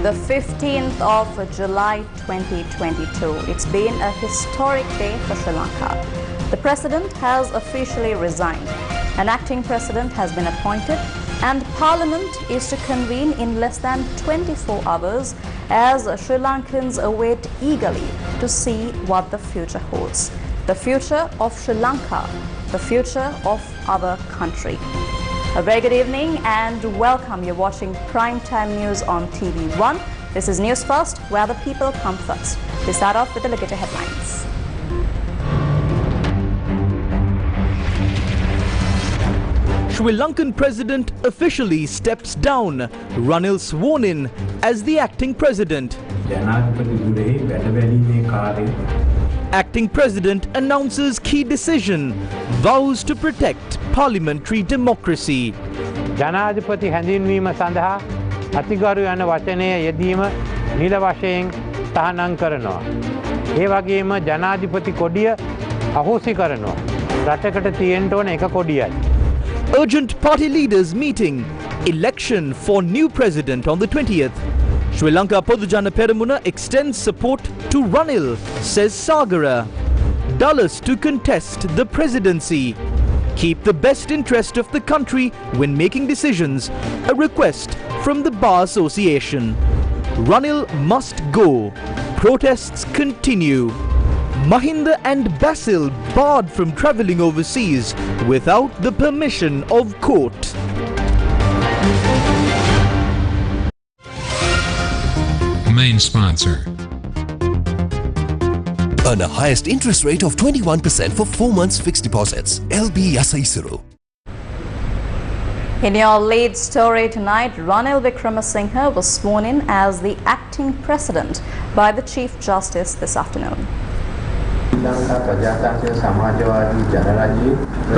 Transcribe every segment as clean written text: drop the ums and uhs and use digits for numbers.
the 15th of July 2022. It's been a historic day for Sri Lanka. The president has officially resigned. An acting president has been appointed and Parliament is to convene in less than 24 hours as Sri Lankans await eagerly to see what the future holds. The future of Sri Lanka, the future of our country. A very good evening and welcome. You're watching Primetime News on TV1. This is News First, where the people come first. We start off with the look at the headlines. Sri Lankan president officially steps down. Ranil sworn in as the acting president. Acting president announces key decision, vows to protect parliamentary democracy. ජනාධිපති හැඳින්වීම සඳහා අතිගරු යන වචනය යෙදීම නිල වශයෙන් තහනම් කරනවා. ඒ වගේම ජනාධිපති කොඩිය අහෝසි කරනවා. රටකට තියෙන්න ඕන එක කොඩියයි. Urgent party leaders meeting. Election for new president on the 20th. Sri Lanka Podujana Peramuna extends support to Ranil, says Sagara. Dulles to contest the presidency. Keep the best interest of the country when making decisions. A request from the Bar Association. Ranil must go. Protests continue. Mahinda and Basil barred from travelling overseas without the permission of court. Main sponsor. Earn a highest interest rate of 21% for 4 months fixed deposits. LB Yasaisuru. In your lead story tonight, Ranil Wickremesinghe was sworn in as the acting president by the Chief Justice this afternoon.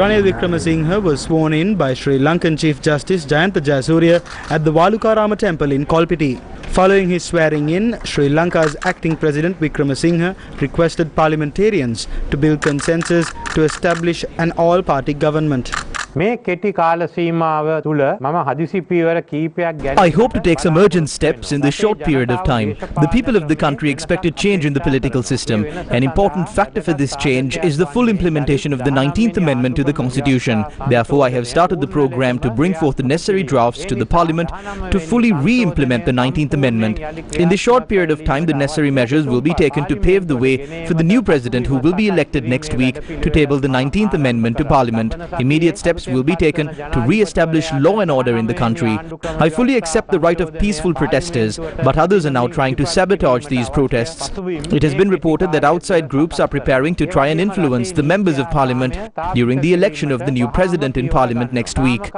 Ranil Wickremesinghe was sworn in by Sri Lankan Chief Justice Jayantha Jayasuriya at the Valukarama Temple in Kolpiti. Following his swearing in, Sri Lanka's acting president Wickremesinghe requested parliamentarians to build consensus to establish an all-party government. මේ කෙටි කාල සීමාව තුල මම හදිසි පියවර කීපයක් ගැන I hope to take some urgent steps in this short period of time. The people of the country expected change in the political system. An important factor for this change is the full implementation of the 19th Amendment to the Constitution. Therefore, I have started the program to bring forth the necessary drafts to the Parliament to fully re-implement the 19th Amendment. In this short period of time, the necessary measures will be taken to pave the way for the new president who will be elected next week to table the 19th Amendment to Parliament. Immediate steps will be taken to re-establish law and order in the country. I fully accept the right of peaceful protesters, but others are now trying to sabotage these protests. It has been reported that outside groups are preparing to try and influence the members of parliament during the election of the new president in parliament next week.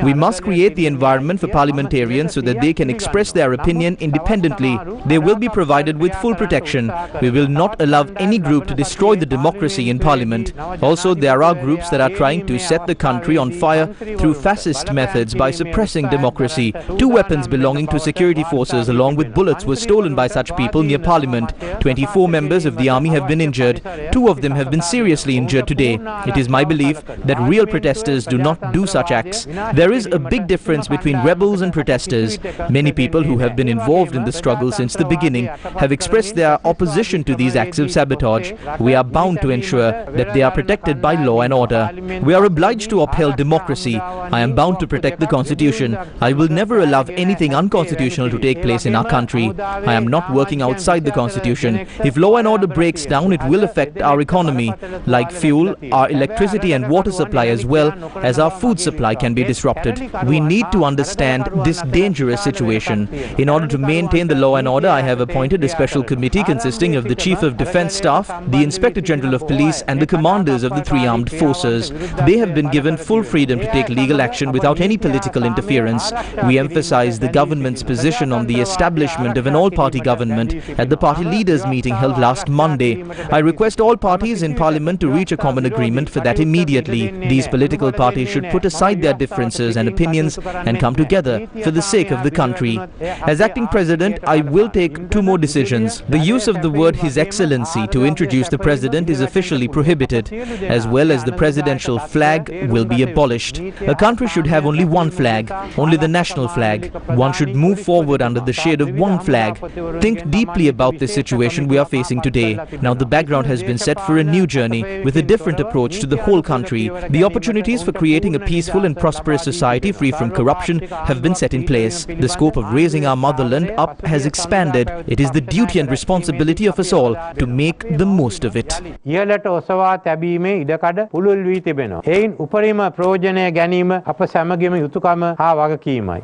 We must create the environment for parliamentarians so that they can express their opinion independently. They will be provided with full protection. We will not allow any group to destroy the democracy in parliament. Also, there are groups that are trying to set the country on fire through fascist methods by suppressing democracy. 2 weapons belonging to security forces along with bullets were stolen by such people near Parliament. 24 members of the army have been injured. 2 of them have been seriously injured today. It is my belief that real protesters do not do such acts. There is a big difference between rebels and protesters. Many people who have been involved in the struggle since the beginning have expressed their opposition to these acts of sabotage. We are bound to ensure that they are protected by law and order. We are obliged to uphold democracy. I am bound to protect the constitution. I will never allow anything unconstitutional to take place in our country. I am not working outside the constitution. If law and order breaks down, it will affect our economy. Like fuel, our electricity and water supply as well as our food supply can be disrupted. We need to understand this dangerous situation. In order to maintain the law and order, I have appointed a special committee consisting of the Chief of Defence Staff, the Inspector General of Police and the commanders of the 3 armed forces. They have been given full freedom to take legal action without any political interference. We emphasize the government's position on the establishment of an all-party government at the party leaders' meeting held last Monday. I request all parties in Parliament to reach a common agreement for that immediately. These political parties should put aside their differences and opinions and come together for the sake of the country. As acting president, I will take 2 more decisions. The use of the word His Excellency to introduce the president is officially prohibited, as well as the presidential flag will be abolished. A country should have only one flag, only the national flag. One should move forward under the shade of one flag. Think deeply about this situation we are facing today. Now the background has been set for a new journey with a different approach to the whole country. The opportunities for creating a peaceful and prosperous society free from corruption have been set in place. The scope of raising our motherland up has expanded. It is the duty and responsibility of us all to make the most of it. ඉහළට ඔසවා තැබීමේ ඉඩකඩ පුළුල් වී තිබෙනවා. එයින් උපරිම ප්‍රයෝජනය ගැනීම අප සැමගේම යුතුයකම හා වගකීමයි.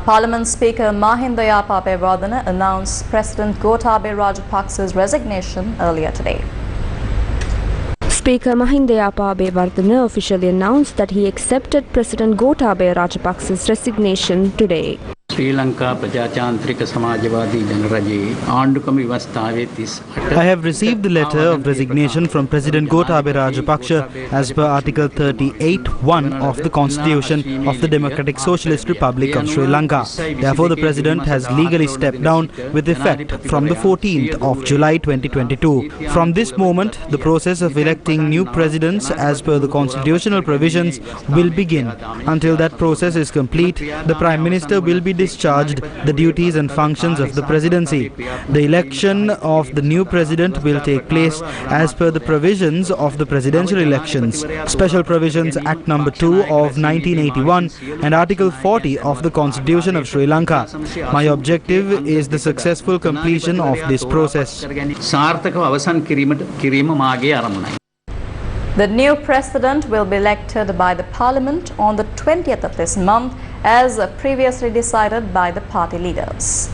Parliament Speaker Mahinda Yapabewardene announced President Gotabaya Rajapaksa's resignation earlier today. Speaker Mahinda Yapabewardene officially announced that he accepted President Gotabaya Rajapaksa's resignation today. Sri Lanka ප්‍රජාතාන්ත්‍රික සමාජවාදී ජනරජයේ ආණ්ඩුක්‍රම ව්‍යවස්ථාවේ 38 I have received the letter of resignation from President Gotabaya Rajapaksa as per Article 38(1) of the Constitution of the Democratic Socialist Republic of Sri Lanka. Therefore, the President has legally stepped down with effect from the 14th of July 2022. From this moment, the process of electing new presidents as per the constitutional provisions will begin. Until that process is complete, the Prime Minister will be discharged the duties and functions of the presidency. The election of the new president will take place as per the provisions of the presidential elections, Special Provisions Act number 2 of 1981 and Article 40 of the Constitution of Sri Lanka. My objective is the successful completion of this process. සාර්ථකව අවසන් කිරීම මාගේ අරමුණයි. The new president will be elected by the parliament on the 20th of this month as previously decided by the party leaders.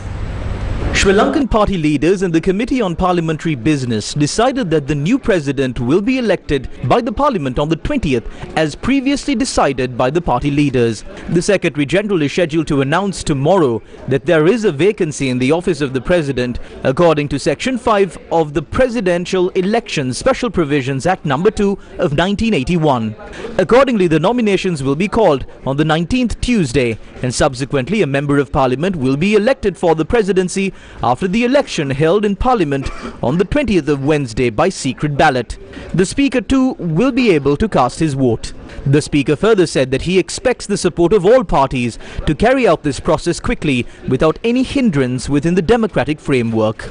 Sri Lankan party leaders and the Committee on Parliamentary Business decided that the new president will be elected by the parliament on the 20th as previously decided by the party leaders. The Secretary General is scheduled to announce tomorrow that there is a vacancy in the office of the president according to Section 5 of the Presidential Elections Special Provisions Act number 2 of 1981. Accordingly, the nominations will be called on the 19th Tuesday and subsequently a member of parliament will be elected for the presidency after the election held in Parliament on the 20th of Wednesday by secret ballot. The Speaker too will be able to cast his vote. The Speaker further said that he expects the support of all parties to carry out this process quickly without any hindrance within the democratic framework.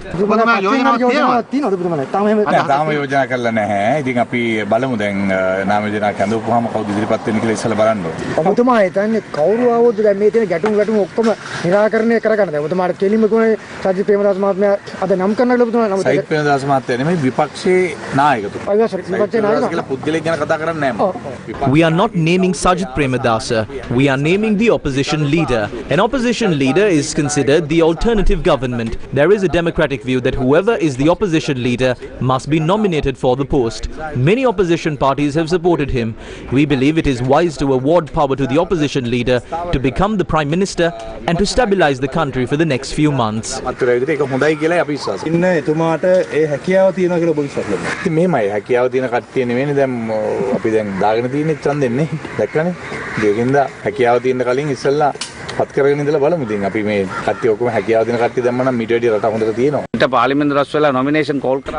We are not naming Sajith Premadasa. We are naming the opposition leader. An opposition leader is considered the alternative government. There is a democratic view that whoever is the opposition leader must be nominated for the post. Many opposition parties have supported him. We believe it is wise to award power to the opposition leader to become the Prime Minister and to stabilize the country for the next few months. දෙන්නේ දැක්කනේ දෙකින්ද හැකියාව තියෙන කලින් ඉස්සෙල්ලා පත් කරගෙන ඉඳලා බලමු ඉතින් අපි මේ කට්ටිය ඔක්කොම හැකියාව දෙන කට්ටිය දැම්ම නම් ඊට වැඩි රට හොඳට තියෙනවා.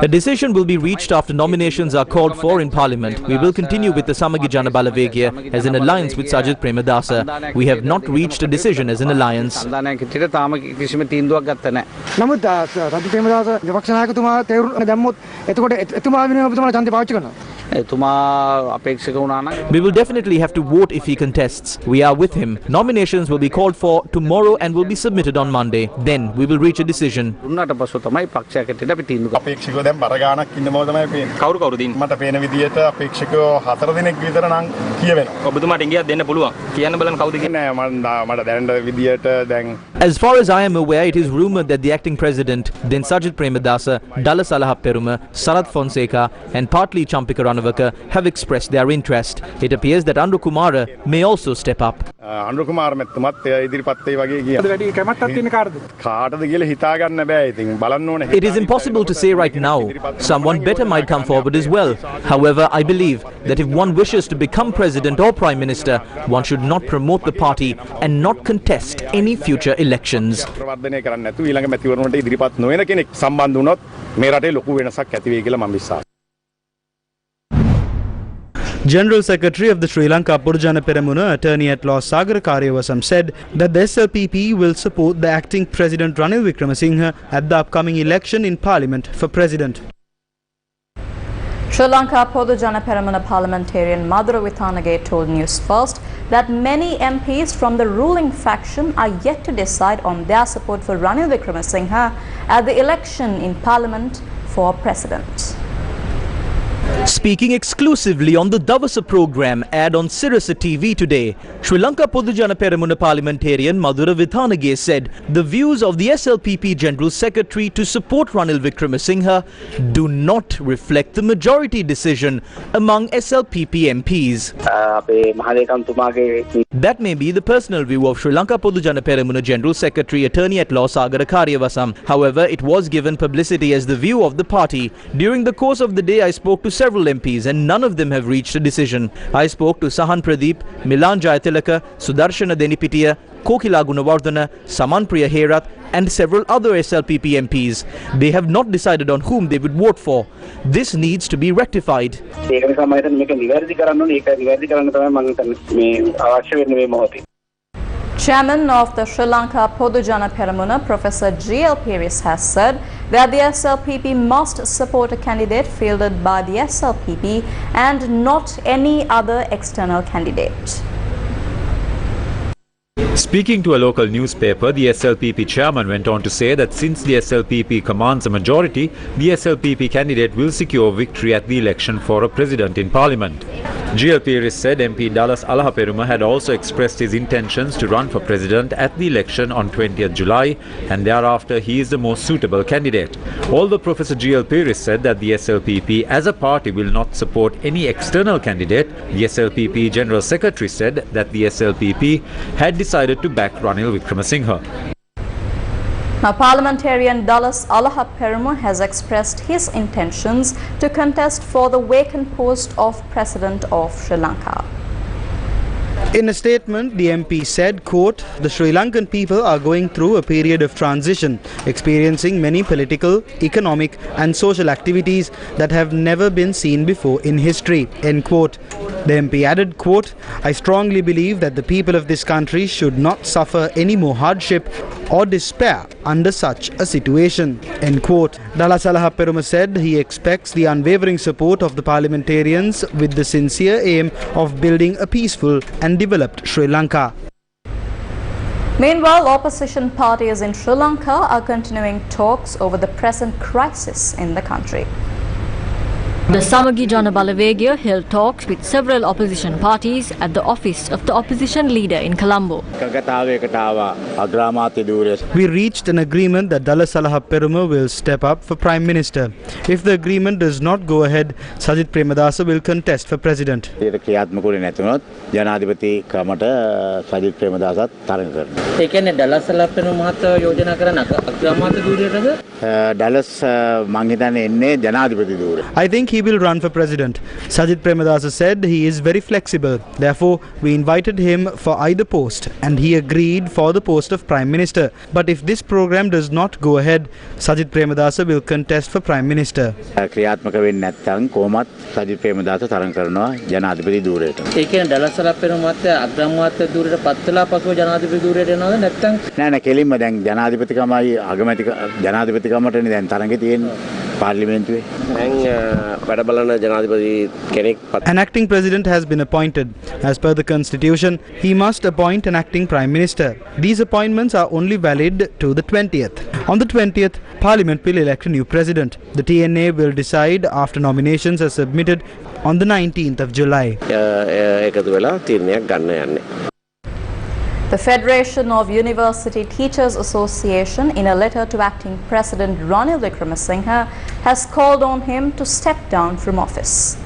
A decision will be reached after nominations are called for in Parliament. We will continue with the Samagi Jana Balawegya as an alliance with Sajith Premadasa. We have not reached a decision as an alliance. We will definitely have to vote if he contests. We are with him. Nominations will be called for tomorrow and will be submitted on Monday. Then we will reach a decision. As far as I am aware, it is rumoured that the acting president, then Sajith Premadasa, Dala Salahapperuma, Sarath Fonseca and partly Champika Ranawaka have expressed their interest. It appears that Andrew Kumara may also step up. It is impossible to say right now. Someone better might come forward as well. However, I believe that if one wishes to become president or prime minister, one should not promote the party and not contest any future elections. General Secretary of the Sri Lanka Purujana Peramuna, Attorney at Law Sagara Karyawasam, said that the SLPP will support the acting President Ranil Wickremesinghe at the upcoming election in Parliament for President. Sri Lanka Purujana Peramuna parliamentarian Madhura Vithanage told Newsfirst that many MPs from the ruling faction are yet to decide on their support for Ranil Wickremesinghe at the election in Parliament for President. Speaking exclusively on the Davasa program ad on Sirasa TV today, Sri Lanka Purujana Peramuna parliamentarian Madhura Vithanage said the views of the SLPP General Secretary to support Ranil Wickremesinghe do not reflect the majority decision among SLPP MPs. That may be the personal view of Sri Lanka Purujana Peramuna General Secretary Attorney at Law Sagara Karyawasam. However, it was given publicity as the view of the party. During the course of the day, I spoke to several MPs and none of them have reached a decision. I spoke to Sahan Pradeep, Milan Jayatilaka, Sudarshana Denipitiya, Kokila Gunawardhana, Samanpriya Herath and several other SLPP MPs. They have not decided on whom they would vote for. This needs to be rectified. Chairman of the Sri Lanka Purujana Peramuna, Professor G.L. Peris, has said that the SLPP must support a candidate fielded by the SLPP and not any other external candidate. Speaking to a local newspaper, the SLPP chairman went on to say that since the SLPP commands a majority, the SLPP candidate will secure victory at the election for a president in parliament. G.L. Peris said MP Dallas Alahaperuma had also expressed his intentions to run for president at the election on 20th July and thereafter he is the most suitable candidate. Although Professor G.L. Peris said that the SLPP as a party will not support any external candidate, the SLPP General Secretary said that the SLPP had decided to back Ranil Wickremesinghe. Now, parliamentarian Dallas Alahaperuma has expressed his intentions to contest for the vacant post of President of Sri Lanka. In a statement, the MP said, quote, "The Sri Lankan people are going through a period of transition, experiencing many political, economic and social activities that have never been seen before in history," end quote. The MP added, quote, "I strongly believe that the people of this country should not suffer any more hardship or despair under such a situation," end quote. Dallas Alahaperuma said he expects the unwavering support of the parliamentarians with the sincere aim of building a peaceful and developed Sri Lanka. Meanwhile, opposition parties in Sri Lanka are continuing talks over the present crisis in the country. The Samagi Jana Balawegaya held talks with several opposition parties at the office of the opposition leader in Colombo. We reached an agreement that Dallas Alahaperuma will step up for Prime Minister. If the agreement does not go ahead, Sajith Premadasa will contest for President. I think he will run for President. Sajith Premadasa said he is very flexible. Therefore, we invited him for either post and he agreed for the post of Prime Minister. But if this program does not go ahead, Sajith Premadasa will contest for Prime Minister. An acting president has been appointed. As per the constitution, he must appoint an acting prime minister. These appointments are only valid to the 20th. On the 20th, Parliament will elect a new president. The TNA will decide after nominations are submitted on the 19th of July. The Federation of University Teachers Association, in a letter to acting President Ranil Wickremesinghe, has called on him to step down from office.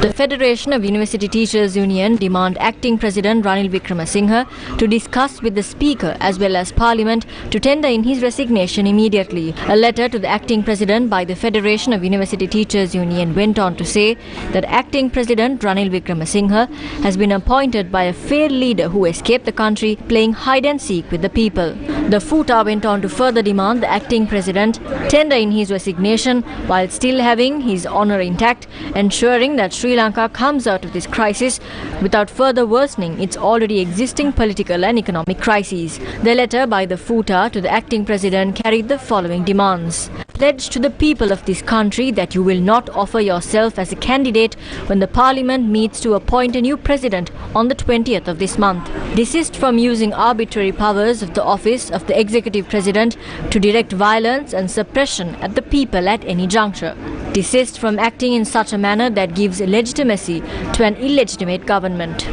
The Federation of University Teachers Union demand acting President Ranil Wickremesinghe to discuss with the Speaker as well as Parliament to tender in his resignation immediately. A letter to the acting President by the Federation of University Teachers Union went on to say that acting President Ranil Wickremesinghe has been appointed by a failed leader who escaped the country playing hide and seek with the people. The FUTA went on to further demand the acting president tender in his resignation while still having his honour intact, ensuring that Sri Lanka comes out of this crisis without further worsening its already existing political and economic crises. The letter by the FUTA to the acting president carried the following demands. Pledge to the people of this country that you will not offer yourself as a candidate when the parliament meets to appoint a new president on the 20th of this month. Desist from using arbitrary powers of the office of the executive president to direct violence and suppression at the people at any juncture. Desist from acting in such a manner that gives legitimacy to an illegitimate government.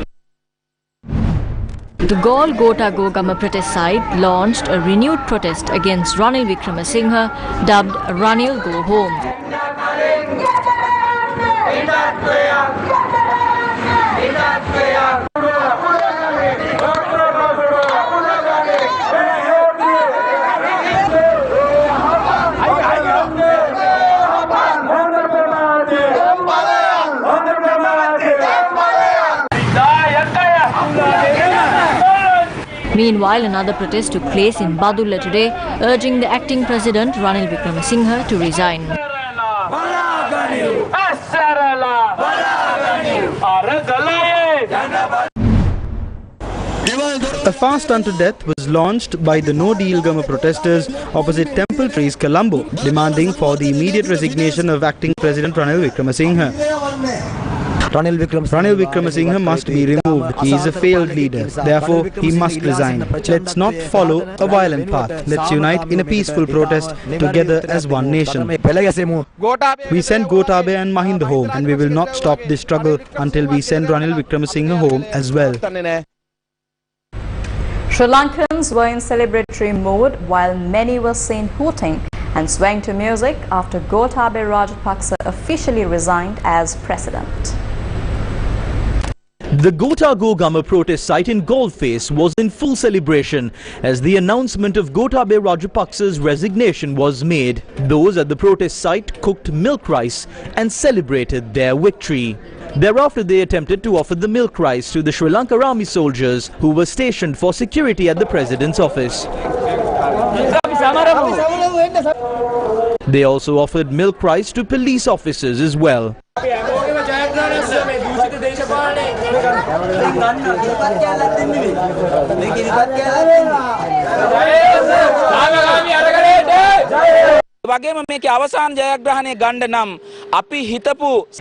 The Galle Gota Gogama protest site launched a renewed protest against Ranil Wickremesinghe, dubbed Ranil Go Home. Meanwhile, another protest took place in Badulla today, urging the acting president Ranil Wickremesinghe to resign. A fast unto death was launched by the No Deal Gama protesters opposite Temple Trees, Colombo, demanding for the immediate resignation of acting president Ranil Wickremesinghe. Ranil Wickremesinghe must be removed. He is a failed leader. Therefore, he must resign. Let's not follow a violent path. Let's unite in a peaceful protest together as one nation. We send Gotabaya and Mahinda home, and we will not stop this struggle until we send Ranil Wickremesinghe home as well. Sri Lankans were in celebratory mood while many were seen hooting and swaying to music after Gotabaya Rajapaksa officially resigned as president. The Gota Gogama protest site in Galface was in full celebration as the announcement of Gotabaya Rajapaksa's resignation was made. Those at the protest site cooked milk rice and celebrated their victory. Thereafter, they attempted to offer the milk rice to the Sri Lanka army soldiers who were stationed for security at the president's office. They also offered milk rice to police officers as well.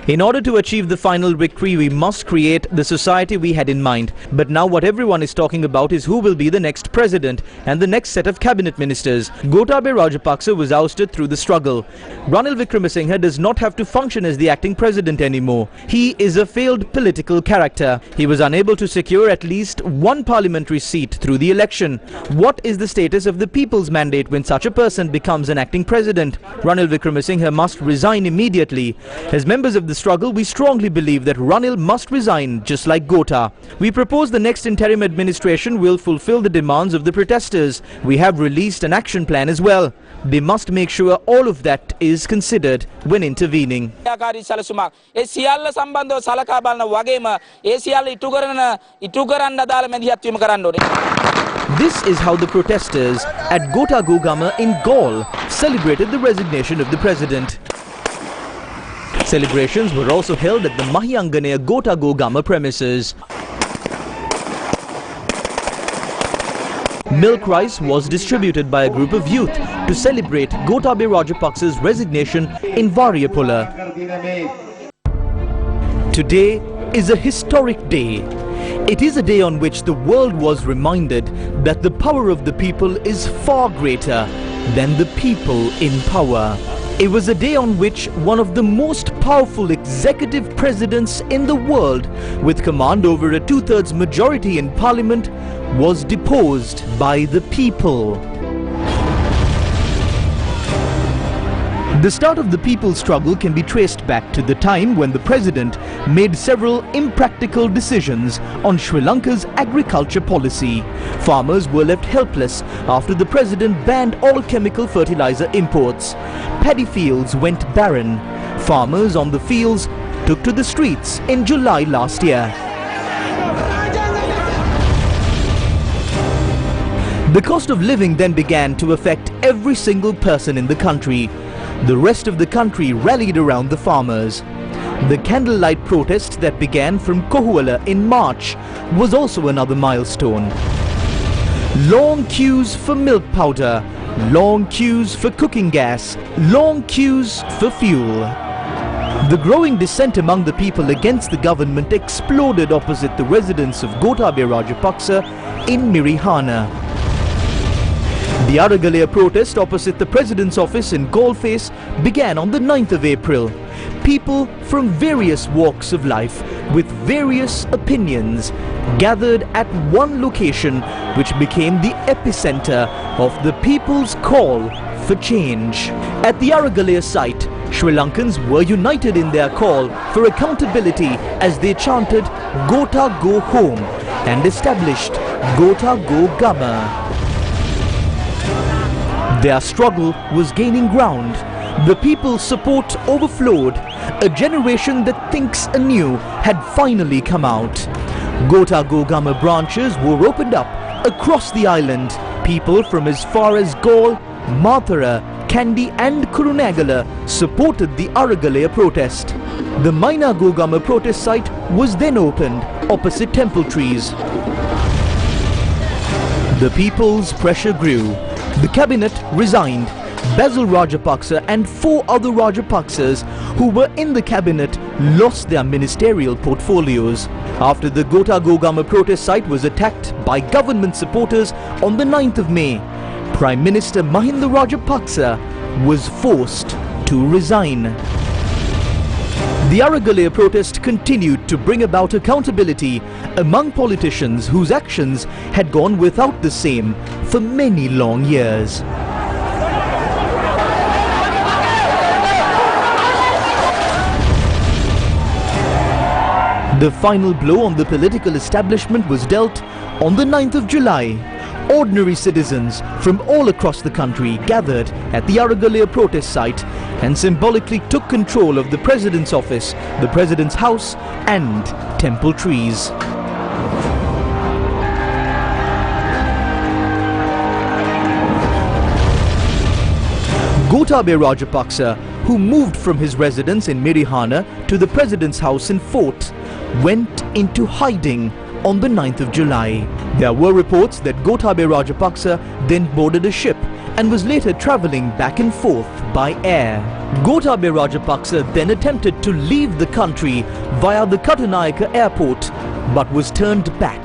In order to achieve the final victory, we must create the society we had in mind. But now what everyone is talking about is who will be the next president and the next set of cabinet ministers. Gotabaya Rajapaksa was ousted through the struggle. Ranil Wickremesinghe does not have to function as the acting president anymore. He is a failed political character. He was unable to secure at least one parliamentary seat through the election. What is the status of the people's mandate when such a person becomes an acting president? Ranil Wickremesinghe must resign immediately. As members of the struggle, we strongly believe that Ranil must resign, just like Gota. We propose the next interim administration will fulfill the demands of the protesters. We have released an action plan as well. They must make sure all of that is considered when intervening. This is how the protesters at Gota Gogama in Galle celebrated the resignation of the president. Celebrations were also held at the Mahianganaya Gota Gogama premises. Milk rice was distributed by a group of youth to celebrate Gotabaya Rajapaksa's resignation in Variapula. Today is a historic day. It is a day on which the world was reminded that the power of the people is far greater than the people in power. It was a day on which one of the most powerful executive presidents in the world, with command over a two-thirds majority in parliament, was deposed by the people. The start of the people's struggle can be traced back to the time when the president made several impractical decisions on Sri Lanka's agriculture policy. Farmers were left helpless after the president banned all chemical fertilizer imports. Paddy fields went barren. Farmers on the fields took to the streets in July last year. The cost of living then began to affect every single person in the country. The rest of the country rallied around the farmers. The candlelight protest that began from Kohuala in March was also another milestone. Long queues for milk powder, long queues for cooking gas, long queues for fuel. The growing dissent among the people against the government exploded opposite the residence of Gotabaya Rajapaksa in Mirihana. The Aragalaya protest opposite the President's office in Galface began on the 9th of April. People from various walks of life with various opinions gathered at one location which became the epicenter of the people's call for change. At the Aragalaya site, Sri Lankans were united in their call for accountability as they chanted "Gota Go Home" and established "Gota Go Gama." Their struggle was gaining ground. The people's support overflowed. A generation that thinks anew had finally come out. Gota Go Gama branches were opened up across the island. People from as far as Gaul, Mathura, Kandy and Kurunegala supported the Aragalaya protest. The Maina Go Gama protest site was then opened opposite temple trees. The people's pressure grew. The cabinet resigned. Basil Rajapaksa and 4 other Rajapaksas who were in the cabinet lost their ministerial portfolios. After the Gota Go Gama protest site was attacked by government supporters on the 9th of May, Prime Minister Mahinda Rajapaksa was forced to resign. The Aragalaya protest continued to bring about accountability among politicians whose actions had gone without the same for many long years. The final blow on the political establishment was dealt on the 9th of July. Ordinary citizens from all across the country gathered at the Aragalaya protest site and symbolically took control of the President's office, the President's house and temple trees. Gotabaya Rajapaksa, who moved from his residence in Mirihana to the President's house in Fort, went into hiding on the 9th of July. There were reports that Gotabaya Rajapaksa then boarded a ship and was later travelling back and forth by air. Gotabaya Rajapaksa then attempted to leave the country via the Katunayaka airport but was turned back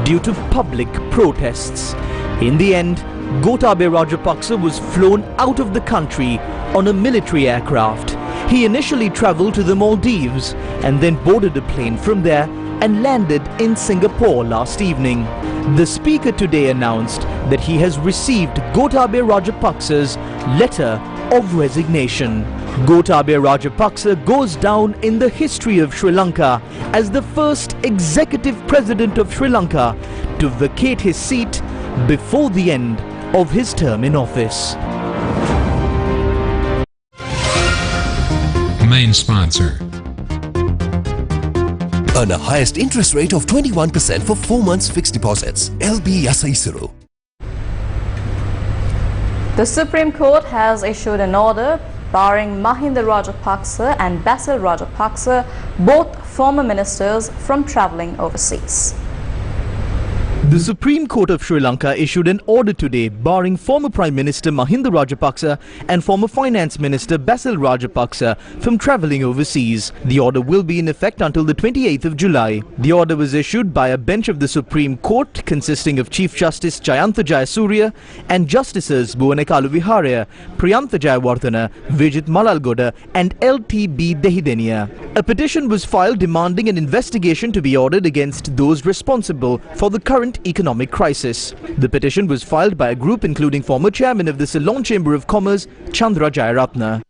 due to public protests. In the end, Gotabaya Rajapaksa was flown out of the country on a military aircraft. He initially travelled to the Maldives and then boarded a plane from there and landed in Singapore last evening. The speaker today announced that he has received Gotabaya Rajapaksa's letter of resignation. Gotabaya Rajapaksa goes down in the history of Sri Lanka as the first executive president of Sri Lanka to vacate his seat before the end of his term in office. Main sponsor. Earn a highest interest rate of 21% for 4 months fixed deposits. LB Yasaisuru. The Supreme Court has issued an order barring Mahinda Rajapaksa and Basil Rajapaksa, both former ministers, from travelling overseas. The Supreme Court of Sri Lanka issued an order today barring former Prime Minister Mahinda Rajapaksa and former Finance Minister Basil Rajapaksa from travelling overseas. The order will be in effect until the 28th of July. The order was issued by a bench of the Supreme Court consisting of Chief Justice Jayantha Jayasuriya and Justices Bhuwanekalu Viharaya, Priyantha Jayawardena, Vijit Malalgoda and L.T.B. Dehidenia. A petition was filed demanding an investigation to be ordered against those responsible for the current economic crisis. The petition was filed by a group including former chairman of the Ceylon Chamber of Commerce, Chandra Jayaratna.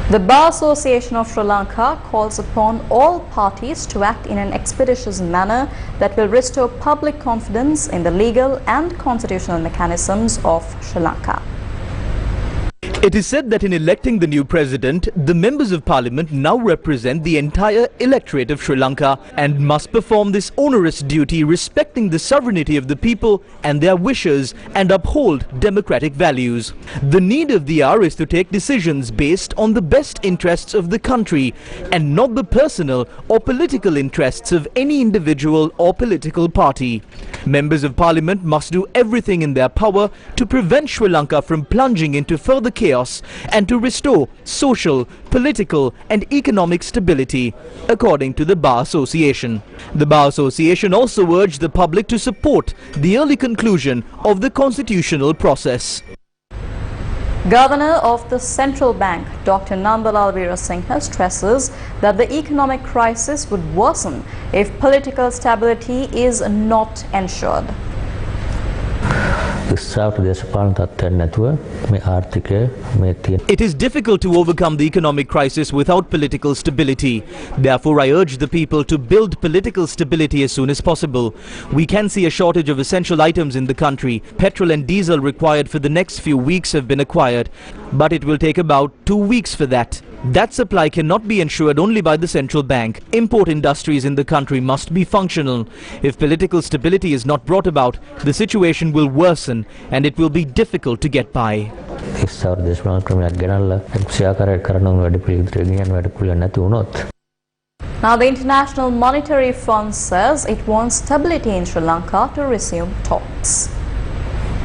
The Bar Association of Sri Lanka calls upon all parties to act in an expeditious manner that will restore public confidence in the legal and constitutional mechanisms of Sri Lanka. It is said that in electing the new president, the members of parliament now represent the entire electorate of Sri Lanka and must perform this onerous duty respecting the sovereignty of the people and their wishes and uphold democratic values. The need of the hour is to take decisions based on the best interests of the country and not the personal or political interests of any individual or political party. Members of parliament must do everything in their power to prevent Sri Lanka from plunging into further chaos and to restore social, political and economic stability, according to the Bar Association. The Bar Association also urged the public to support the early conclusion of the constitutional process. Governor of the Central Bank, Dr. Nandalal Veerasinghe, stresses that the economic crisis would worsen if political stability is not ensured. It is difficult to overcome the economic crisis without political stability. Therefore, I urge the people to build political stability as soon as possible. We can see a shortage of essential items in the country. Petrol and diesel required for the next few weeks have been acquired, but it will take about 2 weeks for that. That supply cannot be ensured only by the central bank. Import industries in the country must be functional. If political stability is not brought about, the situation will worsen and it will be difficult to get by. Now, the International Monetary Fund says it wants stability in Sri Lanka to resume talks.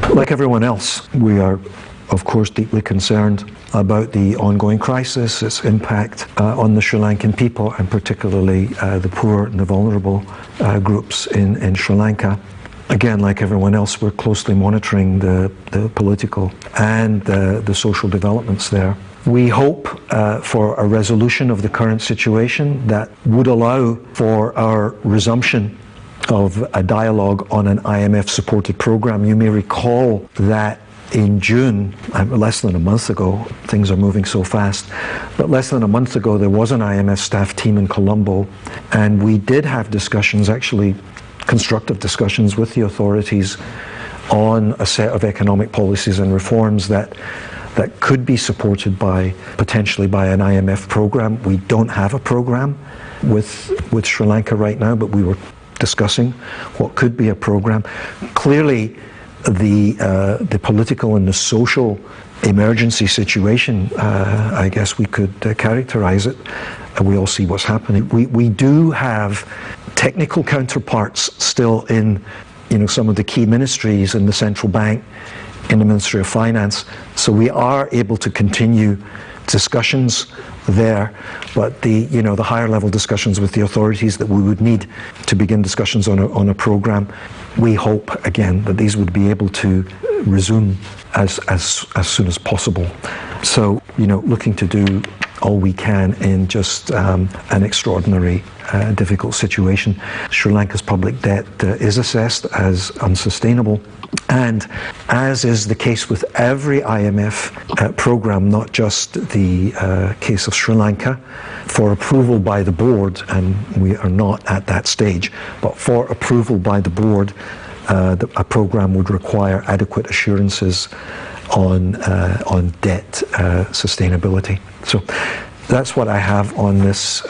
Like everyone else, we are of course deeply concerned about the ongoing crisis, its impact on the Sri Lankan people, and particularly the poor and the vulnerable groups in Sri Lanka. Again, like everyone else, we're closely monitoring the political and the social developments there. We hope for a resolution of the current situation that would allow for our resumption of a dialogue on an IMF-supported program. You may recall that in June, less than a month ago, things are moving so fast, but less than a month ago there was an IMF staff team in Colombo, and we did have discussions, actually constructive discussions with the authorities on a set of economic policies and reforms that could be supported potentially by an IMF program. We don't have a program with Sri Lanka right now, but we were discussing what could be a program. Clearly, the political and the social emergency situation, I guess we could characterize it. We all see what's happening. We do have technical counterparts still in some of the key ministries in the central bank, in the Ministry of Finance, so we are able to continue discussions there, but the higher level discussions with the authorities that we would need to begin discussions on a program, we hope again that these would be able to resume as soon as possible. So looking to do all we can in just an extraordinary difficult situation. Sri Lanka's public debt is assessed as unsustainable, and as is the case with every IMF program, not just the case of Sri Lanka, for approval by the board, and we are not at that stage, but for approval by the board, a program would require adequate assurances on debt sustainability. So that's what I have on this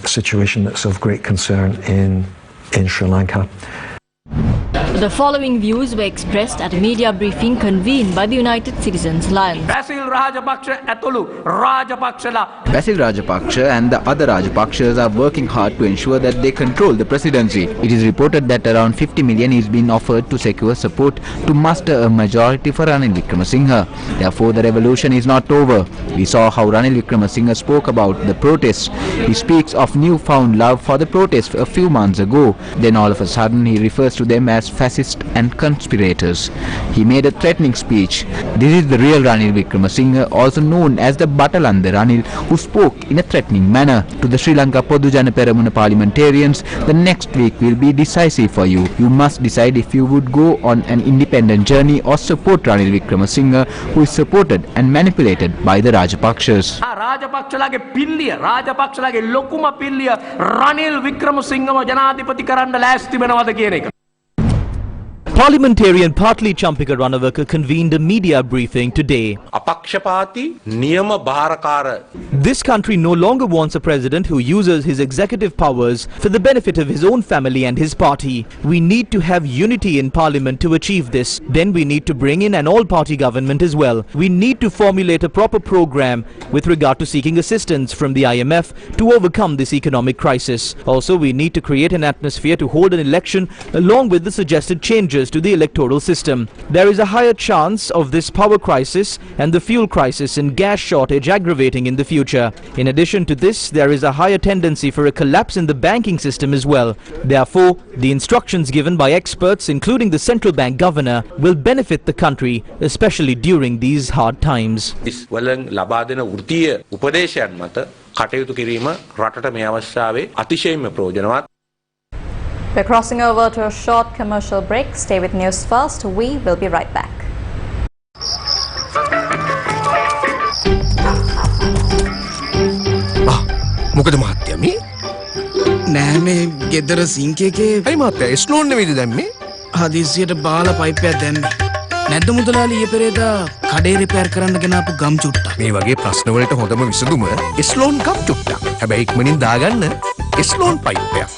situation that's of great concern in Sri Lanka. The following views were expressed at a media briefing convened by the United Citizens Alliance. Basil Rajapaksa and the other Rajapakshas are working hard to ensure that they control the presidency. It is reported that around 50 million is being offered to secure support to muster a majority for Ranil Wickremesinghe. Therefore, the revolution is not over. We saw how Ranil Wickremesinghe spoke about the protests. He speaks of newfound love for the protests a few months ago. Then all of a sudden he refers to them as fascists and conspirators. He made a threatening speech. This is the real Ranil Wickremesinghe, also known as the Batalanda Ranil, who spoke in a threatening manner to the Sri Lanka Podujana Peramuna parliamentarians. The next week will be decisive for you. You must decide if you would go on an independent journey or support Ranil Wickremesinghe, who is supported and manipulated by the Rajapakshas. Rajapaksalage lokuma pilliya Ranil Wickremesinghe ජනාධිපති කරන්න ලෑස්ති වෙනවද කියන එක. Parliamentarian Partli Champika Ranawaka convened a media briefing today. This country no longer wants a president who uses his executive powers for the benefit of his own family and his party. We need to have unity in parliament to achieve this. Then we need to bring in an all-party government as well. We need to formulate a proper program with regard to seeking assistance from the IMF to overcome this economic crisis. Also, we need to create an atmosphere to hold an election along with the suggested changes to the electoral system. There is a higher chance of this power crisis and the fuel crisis and gas shortage aggravating in the future. In addition to this, there is a higher tendency for a collapse in the banking system as well. Therefore, the instructions given by experts, including the central bank governor, will benefit the country, especially during these hard times. We're crossing over to a short commercial break. Stay with News First. We will be right back. මොකද මහත්තයා මේ නෑ මේ ගෙදර sync එකේ අයි මහත්තයා ස්ලෝන් නෙමෙයිද දැම්මේ හදිස්සියට බාලා පයිප්පයක් දැම්මේ නැද්ද මුදලාලි ඊයේ පෙරේදා කඩේ රිපෙයාර් කරන්න ගෙනාපු ගම් චුට්ටක් මේ වගේ ප්‍රශ්න වලට හොඳම විසඳුම ස්ලෝන් ගම් චුට්ටක් හැබැයි ඉක්මනින් දාගන්න ස්ලෝන් පයිප්පයක්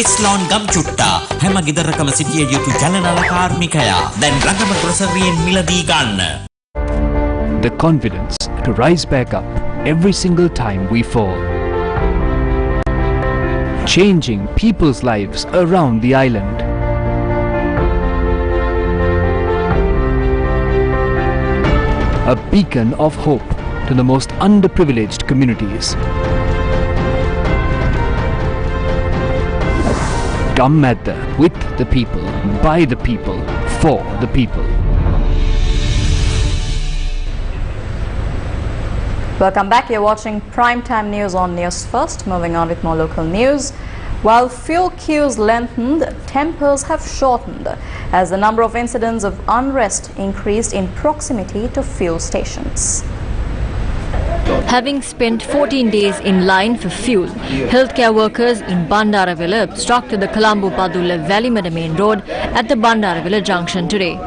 ස්ලෝන් ගම් චුට්ටා හැම ගෙදරකම සිටිය යුතු ජනනල කාර්මිකයා දැන් රඟම ග්‍රොසරියෙන් මිලදී ගන්න. The confidence to rise back up every single time we fall. Changing people's lives around the island. A beacon of hope to the most underprivileged communities. Gammadda, with the people, by the people, for the people. Welcome back. You're watching Primetime News on News First. Moving on with more local news. While fuel queues lengthened, tempers have shortened as the number of incidents of unrest increased in proximity to fuel stations. Having spent 14 days in line for fuel, healthcare workers in Bandaravilla obstructed the Colombo-Padulla Valley main road at the Bandaravilla junction today.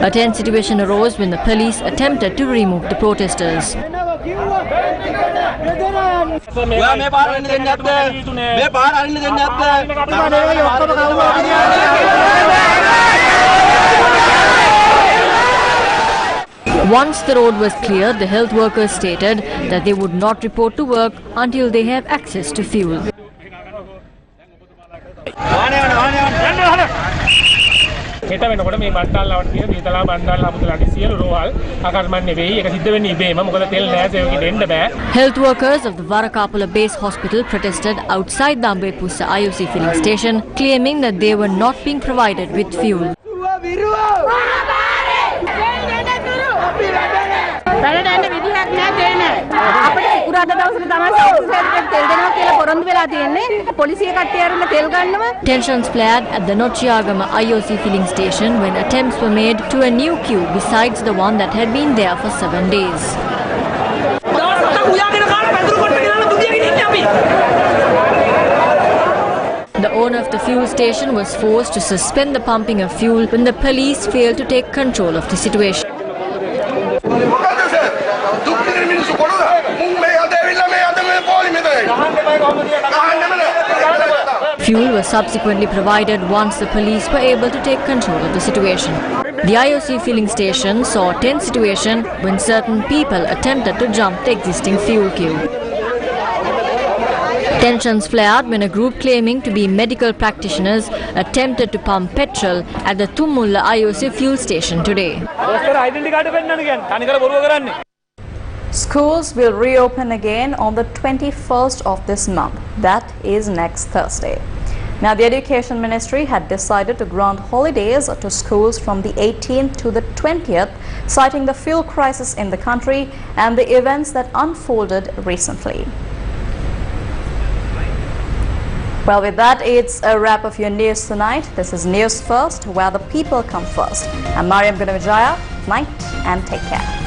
A tense situation arose when the police attempted to remove the protesters. Once the road was cleared, the health workers stated that they would not report to work until they have access to fuel. Health workers of the Varakapula Base Hospital protested outside the Ambepussa IOC filling station, claiming that they were not being provided with fuel. Tensions flared at the Nochiagama IOC filling station when attempts were made to a new queue besides the one that had been there for 7 days. The owner of the fuel station was forced to suspend the pumping of fuel when the police failed to take control of the situation. Fuel was subsequently provided once the police were able to take control of the situation. The IOC filling station saw a tense situation when certain people attempted to jump the existing fuel queue. Tensions flared when a group claiming to be medical practitioners attempted to pump petrol at the Tumulla IOC fuel station today. Schools will reopen again on the 21st of this month. That is next Thursday. Now, the Education Ministry had decided to grant holidays to schools from the 18th to the 20th, citing the fuel crisis in the country and the events that unfolded recently. Well, with that, it's a wrap of your news tonight. This is News First, where the people come first. I'm Mariam Gunavijaya. Night and take care.